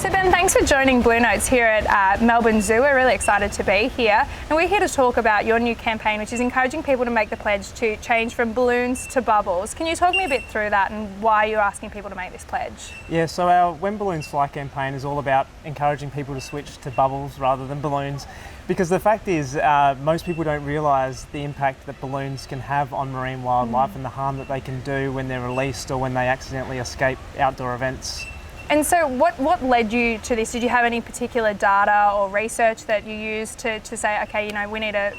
So Ben, thanks for joining Blue Notes here at Melbourne Zoo. We're really excited to be here, and we're here to talk about your new campaign, which is encouraging people to make the pledge to change from balloons to bubbles. Can you talk me a bit through that and why you're asking people to make this pledge? Yeah, so our When Balloons Fly campaign is all about encouraging people to switch to bubbles rather than balloons, because the fact is most people don't realise the impact that balloons can have on marine wildlife and the harm that they can do when they're released or when they accidentally escape outdoor events. And so what led you to this? Did you have any particular data or research that you used to say, okay, you know, we need to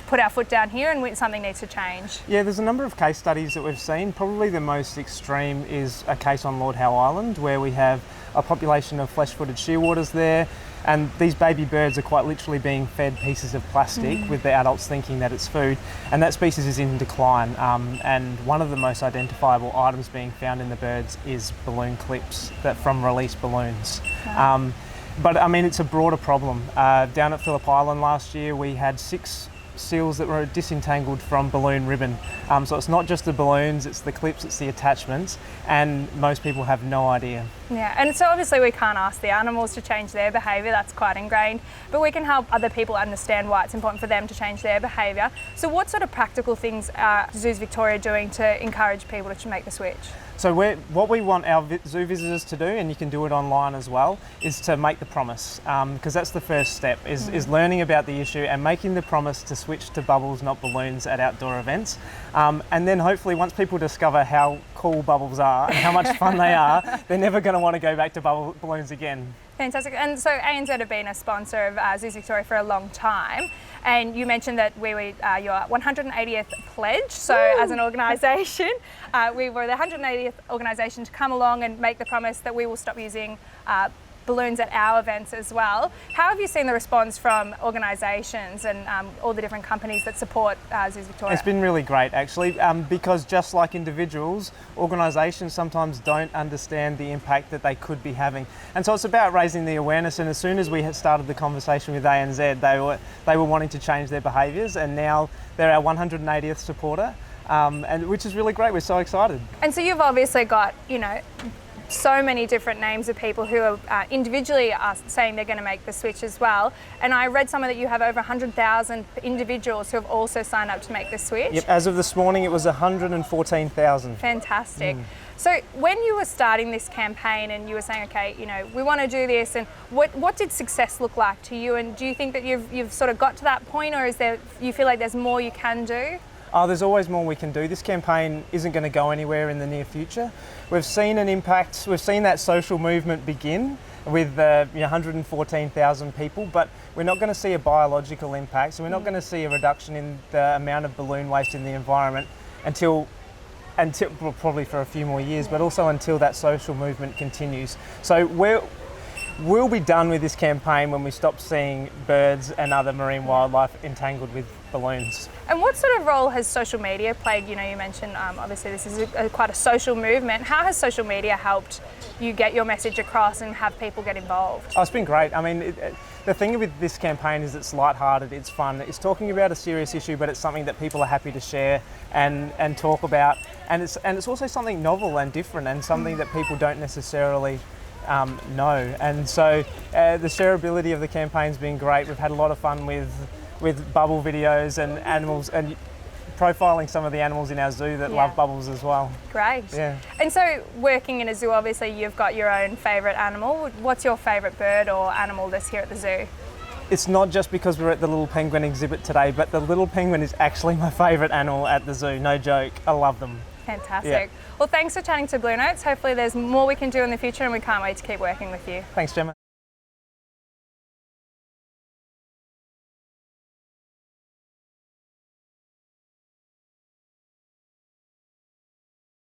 put our foot down here and something needs to change? Yeah, there's a number of case studies that we've seen. Probably the most extreme is a case on Lord Howe Island where we have a population of flesh-footed shearwaters there, and these baby birds are quite literally being fed pieces of plastic with the adults thinking that it's food, and that species is in decline, and one of the most identifiable items being found in the birds is balloon clips from released balloons. Wow. But I mean, it's a broader problem. Down at Phillip Island last year we had 6 seals that were disentangled from balloon ribbon. So it's not just the balloons, it's the clips, it's the attachments, and most people have no idea. Yeah, and so obviously we can't ask the animals to change their behaviour, that's quite ingrained, but we can help other people understand why it's important for them to change their behaviour. So what sort of practical things are Zoos Victoria doing to encourage people to make the switch? So what we want our zoo visitors to do, and you can do it online as well, is to make the promise, because that's the first step, is learning about the issue and making the promise to switch to bubbles, not balloons, at outdoor events. And then hopefully once people discover how cool bubbles are and how much fun they are, they're never going to want to go back to balloons again. Fantastic. And so ANZ have been a sponsor of Zoos Victoria for a long time, and you mentioned that we were your 180th pledge. So as an organisation, we were the 180th organisation to come along and make the promise that we will stop using balloons at our events as well. How have you seen the response from organisations and all the different companies that support Zoos Victoria? It's been really great actually, because just like individuals, organisations sometimes don't understand the impact that they could be having. And so it's about raising the awareness, and as soon as we had started the conversation with ANZ, they were wanting to change their behaviours, and now they're our 180th supporter, and which is really great. We're so excited. And so you've obviously got, you know, so many different names of people who are individually are saying they're going to make the switch as well. And I read somewhere that you have over 100,000 individuals who have also signed up to make the switch. Yep, as of this morning it was 114,000. Fantastic. So when you were starting this campaign and you were saying, okay, you know, we want to do this, and what did success look like to you? And do you think that you've sort of got to that point, or you feel like there's more you can do? Oh, there's always more we can do. This campaign isn't going to go anywhere in the near future. We've seen an impact, we've seen that social movement begin with 114,000 people, but we're not going to see a biological impact, so we're not going to see a reduction in the amount of balloon waste in the environment until well, probably for a few more years, but also until that social movement continues. So we'll be done with this campaign when we stop seeing birds and other marine wildlife entangled with balloons. And what sort of role has social media played? You know, you mentioned obviously this is quite a social movement. How has social media helped you get your message across and have people get involved? Oh, it's been great. I mean, the thing with this campaign is it's lighthearted, it's fun, it's talking about a serious issue, but it's something that people are happy to share and talk about. And it's also something novel and different, and something that people don't necessarily know. And so the shareability of the campaign's been great. We've had a lot of fun with bubble videos and animals, and profiling some of the animals in our zoo that love bubbles as well. Great. Yeah. And so working in a zoo, obviously you've got your own favourite animal. What's your favourite bird or animal that's here at the zoo? It's not just because we're at the little penguin exhibit today, but the little penguin is actually my favourite animal at the zoo, no joke. I love them. Fantastic. Yeah. Well, thanks for chatting to Blue Notes. Hopefully there's more we can do in the future, and we can't wait to keep working with you. Thanks, Gemma.